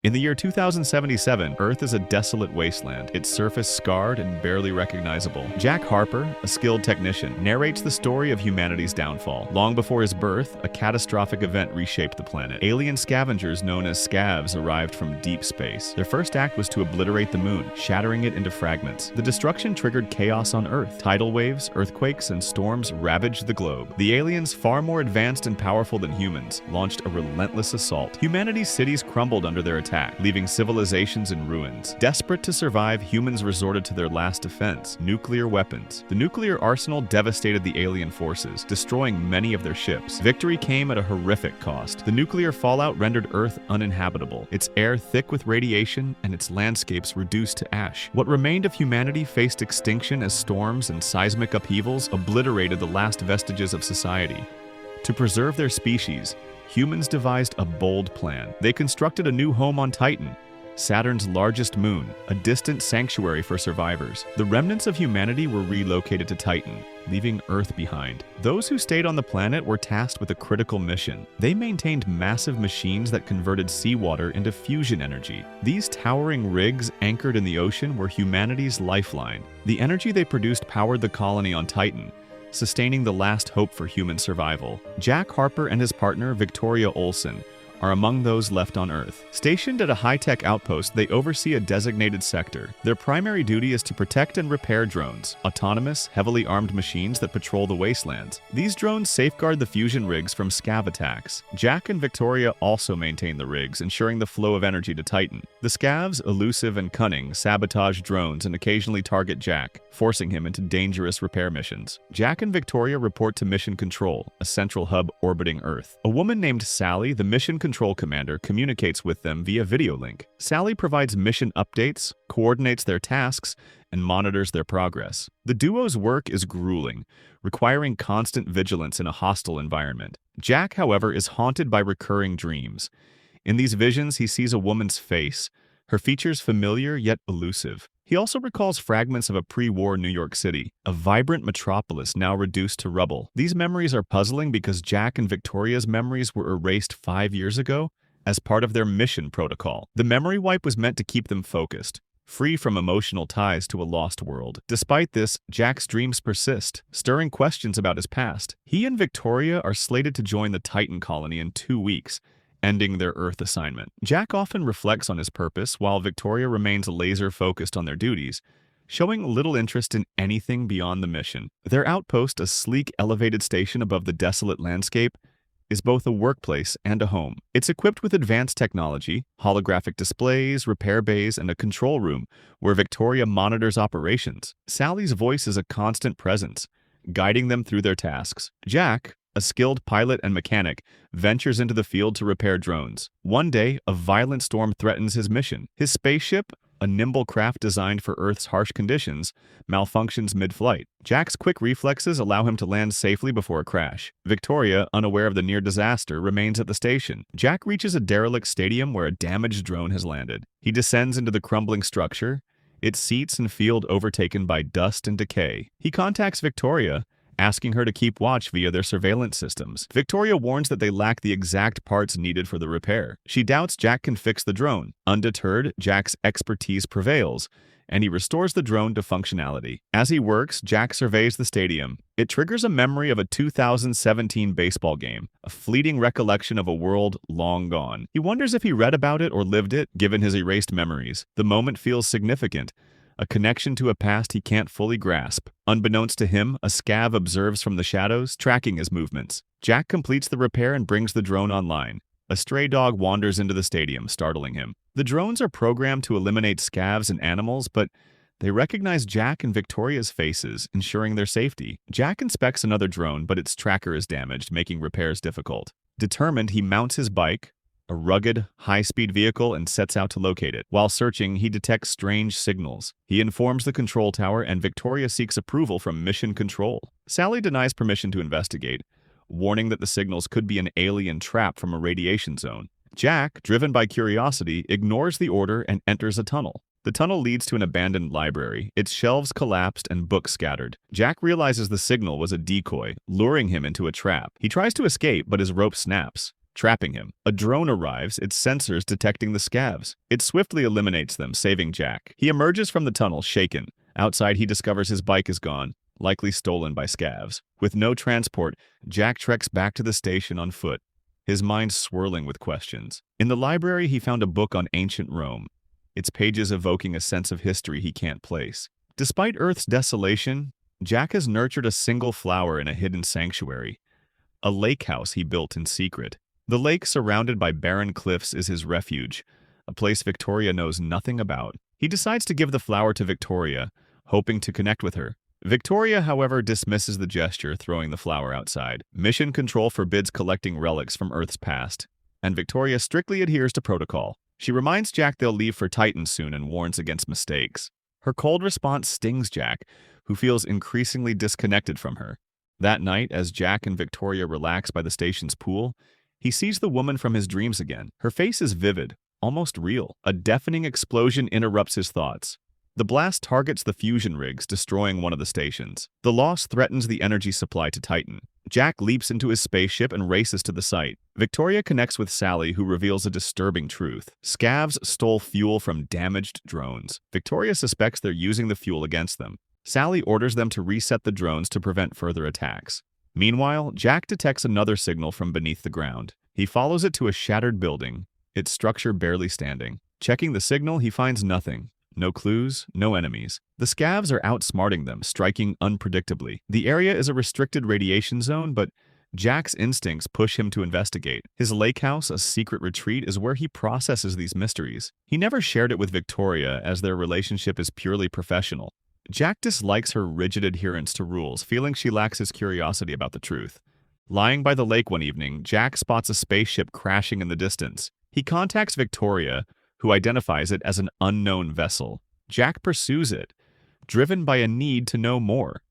In the year 2077, Earth is a desolate wasteland, its surface scarred and barely recognizable. Jack Harper, a skilled technician, narrates the story of humanity's downfall. Long before his birth, a catastrophic event reshaped the planet. Alien scavengers known as Scavs arrived from deep space. Their first act was to obliterate the moon, shattering it into fragments. The destruction triggered chaos on Earth. Tidal waves, earthquakes, and storms ravaged the globe. The aliens, far more advanced and powerful than humans, launched a relentless assault. Humanity's cities crumbled under their attack, leaving civilizations in ruins. Desperate to survive, humans resorted to their last defense: nuclear weapons. The nuclear arsenal devastated the alien forces, destroying many of their ships. Victory came at a horrific cost. The nuclear fallout rendered Earth uninhabitable, its air thick with radiation and its landscapes reduced to ash. What remained of humanity faced extinction as storms and seismic upheavals obliterated the last vestiges of society. To preserve their species, humans devised a bold plan. They constructed a new home on Titan, Saturn's largest moon, a distant sanctuary for survivors. The remnants of humanity were relocated to Titan, leaving Earth behind. Those who stayed on the planet were tasked with a critical mission. They maintained massive machines that converted seawater into fusion energy. These towering rigs anchored in the ocean were humanity's lifeline. The energy they produced powered the colony on Titan, sustaining the last hope for human survival. Jack Harper and his partner, Victoria Olsen, are among those left on Earth. Stationed at a high-tech outpost, they oversee a designated sector. Their primary duty is to protect and repair drones, autonomous, heavily armed machines that patrol the wastelands. These drones safeguard the fusion rigs from scav attacks. Jack and Victoria also maintain the rigs, ensuring the flow of energy to Titan. The scavs, elusive and cunning, sabotage drones and occasionally target Jack, forcing him into dangerous repair missions. Jack and Victoria report to Mission Control, a central hub orbiting Earth. A woman named Sally, the Mission Control commander, communicates with them via video link. Sally provides mission updates, coordinates their tasks, and monitors their progress. The duo's work is grueling, requiring constant vigilance in a hostile environment. Jack, however, is haunted by recurring dreams. In these visions, he sees a woman's face, her features familiar yet elusive. He also recalls fragments of a pre-war New York City, a vibrant metropolis now reduced to rubble. These memories are puzzling because Jack and Victoria's memories were erased 5 years ago as part of their mission protocol. The memory wipe was meant to keep them focused, free from emotional ties to a lost world. Despite this, Jack's dreams persist, stirring questions about his past. He and Victoria are slated to join the Titan colony in 2 weeks, ending their Earth assignment. Jack often reflects on his purpose, while Victoria remains laser-focused on their duties, showing little interest in anything beyond the mission. Their outpost, a sleek, elevated station above the desolate landscape, is both a workplace and a home. It's equipped with advanced technology, holographic displays, repair bays, and a control room where Victoria monitors operations. Sally's voice is a constant presence, guiding them through their tasks. Jack, a skilled pilot and mechanic, ventures into the field to repair drones. One day, a violent storm threatens his mission. His spaceship, a nimble craft designed for Earth's harsh conditions, malfunctions mid-flight. Jack's quick reflexes allow him to land safely before a crash. Victoria, unaware of the near disaster, remains at the station. Jack reaches a derelict stadium where a damaged drone has landed. He descends into the crumbling structure, its seats and field overtaken by dust and decay. He contacts Victoria, asking her to keep watch via their surveillance systems. Victoria warns that they lack the exact parts needed for the repair. She doubts Jack can fix the drone. Undeterred, Jack's expertise prevails, and he restores the drone to functionality. As he works, Jack surveys the stadium. It triggers a memory of a 2017 baseball game, a fleeting recollection of a world long gone. He wonders if he read about it or lived it, given his erased memories. The moment feels significant, a connection to a past he can't fully grasp. Unbeknownst to him, a scav observes from the shadows, tracking his movements. Jack completes the repair and brings the drone online. A stray dog wanders into the stadium, startling him. The drones are programmed to eliminate scavs and animals, but they recognize Jack and Victoria's faces, ensuring their safety. Jack inspects another drone, but its tracker is damaged, making repairs difficult. Determined, he mounts his bike, a rugged, high-speed vehicle, and sets out to locate it. While searching, he detects strange signals. He informs the control tower, and Victoria seeks approval from Mission Control. Sally denies permission to investigate, warning that the signals could be an alien trap from a radiation zone. Jack, driven by curiosity, ignores the order and enters a tunnel. The tunnel leads to an abandoned library, its shelves collapsed and books scattered. Jack realizes the signal was a decoy, luring him into a trap. He tries to escape, but his rope snaps. trapping him. A drone arrives, its sensors detecting the Scavs. It swiftly eliminates them, saving Jack. He emerges from the tunnel, shaken. Outside, he discovers his bike is gone, likely stolen by Scavs. With no transport, Jack treks back to the station on foot, his mind swirling with questions. In the library, he found a book on ancient Rome, its pages evoking a sense of history he can't place. Despite Earth's desolation, Jack has nurtured a single flower in a hidden sanctuary, a lake house he built in secret. The lake, surrounded by barren cliffs, is his refuge, a place Victoria knows nothing about. He decides to give the flower to Victoria, hoping to connect with her. Victoria, however, dismisses the gesture, throwing the flower outside. Mission Control forbids collecting relics from Earth's past, and Victoria strictly adheres to protocol. She reminds Jack they'll leave for Titan soon and warns against mistakes. Her cold response stings Jack, who feels increasingly disconnected from her. That night, as Jack and Victoria relax by the station's pool, he sees the woman from his dreams again. Her face is vivid, almost real. A deafening explosion interrupts his thoughts. The blast targets the fusion rigs, destroying one of the stations. The loss threatens the energy supply to Titan. Jack leaps into his spaceship and races to the site. Victoria connects with Sally, who reveals a disturbing truth. Scavs stole fuel from damaged drones. Victoria suspects they're using the fuel against them. Sally orders them to reset the drones to prevent further attacks. Meanwhile, Jack detects another signal from beneath the ground. He follows it to a shattered building, its structure barely standing. Checking the signal, he finds nothing. No clues, no enemies. The Scavs are outsmarting them, striking unpredictably. The area is a restricted radiation zone, but Jack's instincts push him to investigate. His lake house, a secret retreat, is where he processes these mysteries. He never shared it with Victoria, as their relationship is purely professional. Jack dislikes her rigid adherence to rules, feeling she lacks his curiosity about the truth. Lying by the lake one evening, Jack spots a spaceship crashing in the distance. He contacts Victoria, who identifies it as an unknown vessel. Jack pursues it, driven by a need to know more.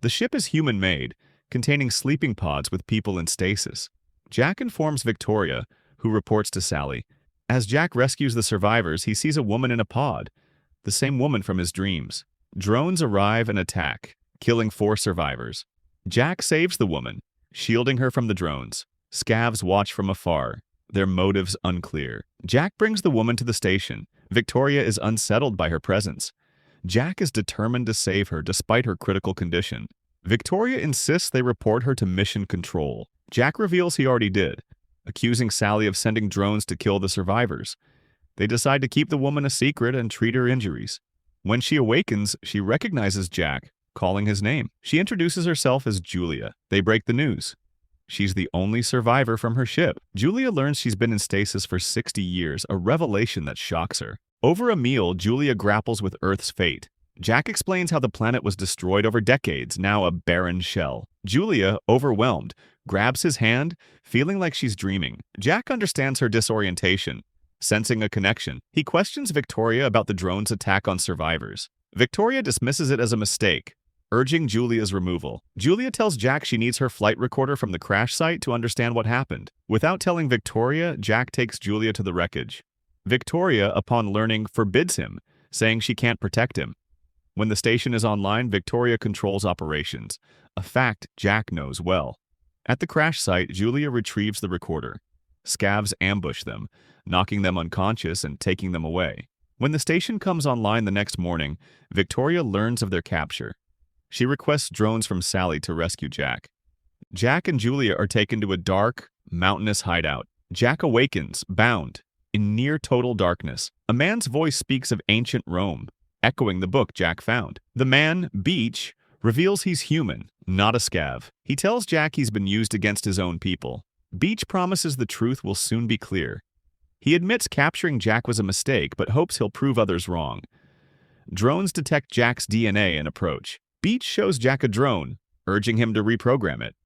The ship is human-made, containing sleeping pods with people in stasis. Jack informs Victoria, who reports to Sally. As Jack rescues the survivors, he sees a woman in a pod, the same woman from his dreams. Drones arrive and attack, killing 4 survivors. Jack saves the woman, shielding her from the drones. Scavs watch from afar, their motives unclear. Jack brings the woman to the station. Victoria is unsettled by her presence. Jack is determined to save her despite her critical condition. Victoria insists they report her to Mission Control. Jack reveals he already did, accusing Sally of sending drones to kill the survivors. They decide to keep the woman a secret and treat her injuries. When she awakens, she recognizes Jack, calling his name. She introduces herself as Julia. They break the news. She's the only survivor from her ship. Julia learns she's been in stasis for 60 years, a revelation that shocks her. Over a meal, Julia grapples with Earth's fate. Jack explains how the planet was destroyed over decades, now a barren shell. Julia, overwhelmed, grabs his hand, feeling like she's dreaming. Jack understands her disorientation. Sensing a connection, he questions Victoria about the drone's attack on survivors. Victoria dismisses it as a mistake, urging Julia's removal. Julia tells Jack she needs her flight recorder from the crash site to understand what happened. Without telling Victoria, Jack takes Julia to the wreckage. Victoria, upon learning, forbids him, saying she can't protect him. When the station is online, Victoria controls operations, a fact Jack knows well. At the crash site, Julia retrieves the recorder. Scavs ambush them, knocking them unconscious and taking them away. When the station comes online the next morning, Victoria learns of their capture. She requests drones from Sally to rescue Jack. Jack and Julia are taken to a dark, mountainous hideout. Jack awakens, bound, in near-total darkness. A man's voice speaks of ancient Rome, echoing the book Jack found. The man, Beach, reveals he's human, not a scav. He tells Jack he's been used against his own people. Beach promises the truth will soon be clear. He admits capturing Jack was a mistake, but hopes he'll prove others wrong. Drones detect Jack's DNA and approach. Beach shows Jack a drone, urging him to reprogram it.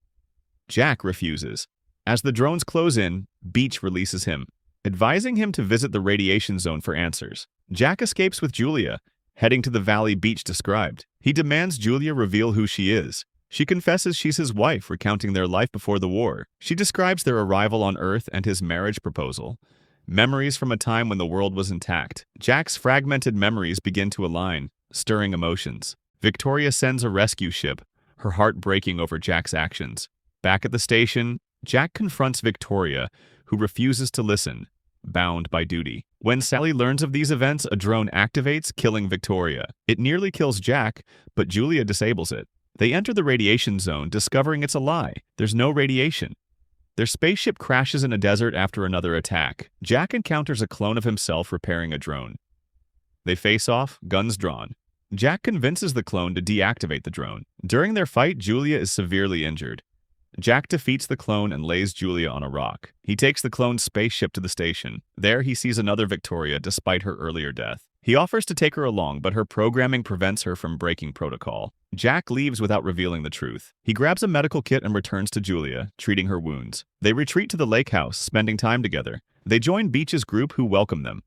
Jack refuses. As the drones close in, Beach releases him, advising him to visit the radiation zone for answers. Jack escapes with Julia, heading to the valley Beach described. He demands Julia reveal who she is. She confesses she's his wife, recounting their life before the war. She describes their arrival on Earth and his marriage proposal. Memories from a time when the world was intact. Jack's fragmented memories begin to align, stirring emotions. Victoria sends a rescue ship, her heart breaking over Jack's actions. Back at the station, Jack confronts Victoria, who refuses to listen, bound by duty. When Sally learns of these events, a drone activates, killing Victoria. It nearly kills Jack, but Julia disables it. They enter the radiation zone, discovering it's a lie. There's no radiation. Their spaceship crashes in a desert after another attack. Jack encounters a clone of himself repairing a drone. They face off, guns drawn. Jack convinces the clone to deactivate the drone. During their fight, Julia is severely injured. Jack defeats the clone and lays Julia on a rock. He takes the clone's spaceship to the station. There, he sees another Victoria despite her earlier death. He offers to take her along, but her programming prevents her from breaking protocol. Jack leaves without revealing the truth. He grabs a medical kit and returns to Julia, treating her wounds. They retreat to the lake house, spending time together. They join Beach's group, who welcome them.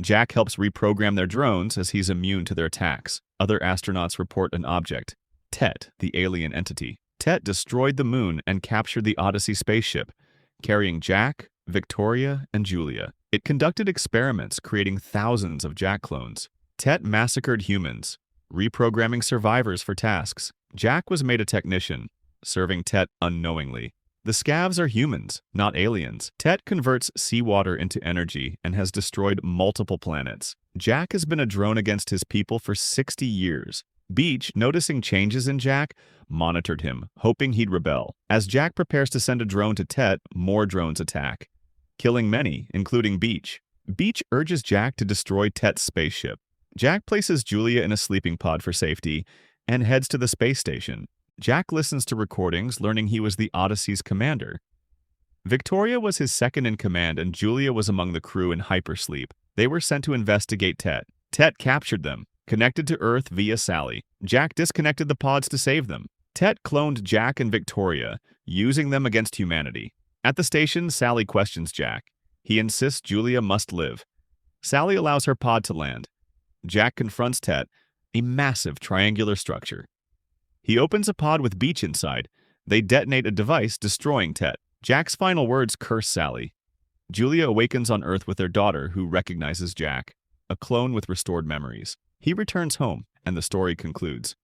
Jack helps reprogram their drones as he's immune to their attacks. Other astronauts report an object, Tet, the alien entity. Tet destroyed the moon and captured the Odyssey spaceship, carrying Jack, Victoria, and Julia. It conducted experiments, creating thousands of Jack clones. Tet massacred humans, reprogramming survivors for tasks. Jack was made a technician, serving Tet unknowingly. The Scavs are humans, not aliens. Tet converts seawater into energy and has destroyed multiple planets. Jack has been a drone against his people for 60 years. Beach, noticing changes in Jack, monitored him, hoping he'd rebel. As Jack prepares to send a drone to Tet, more drones attack, killing many, including Beach. Beach urges Jack to destroy Tet's spaceship. Jack places Julia in a sleeping pod for safety and heads to the space station. Jack listens to recordings, learning he was the Odyssey's commander. Victoria was his second in command, and Julia was among the crew in hypersleep. They were sent to investigate Tet. Tet captured them, connected to Earth via Sally. Jack disconnected the pods to save them. Tet cloned Jack and Victoria, using them against humanity. At the station, Sally questions Jack. He insists Julia must live. Sally allows her pod to land. Jack confronts Tet, a massive triangular structure. He opens a pod with Beach inside. They detonate a device, destroying Tet. Jack's final words curse Sally. Julia awakens on Earth with their daughter, who recognizes Jack, a clone with restored memories. He returns home, and the story concludes.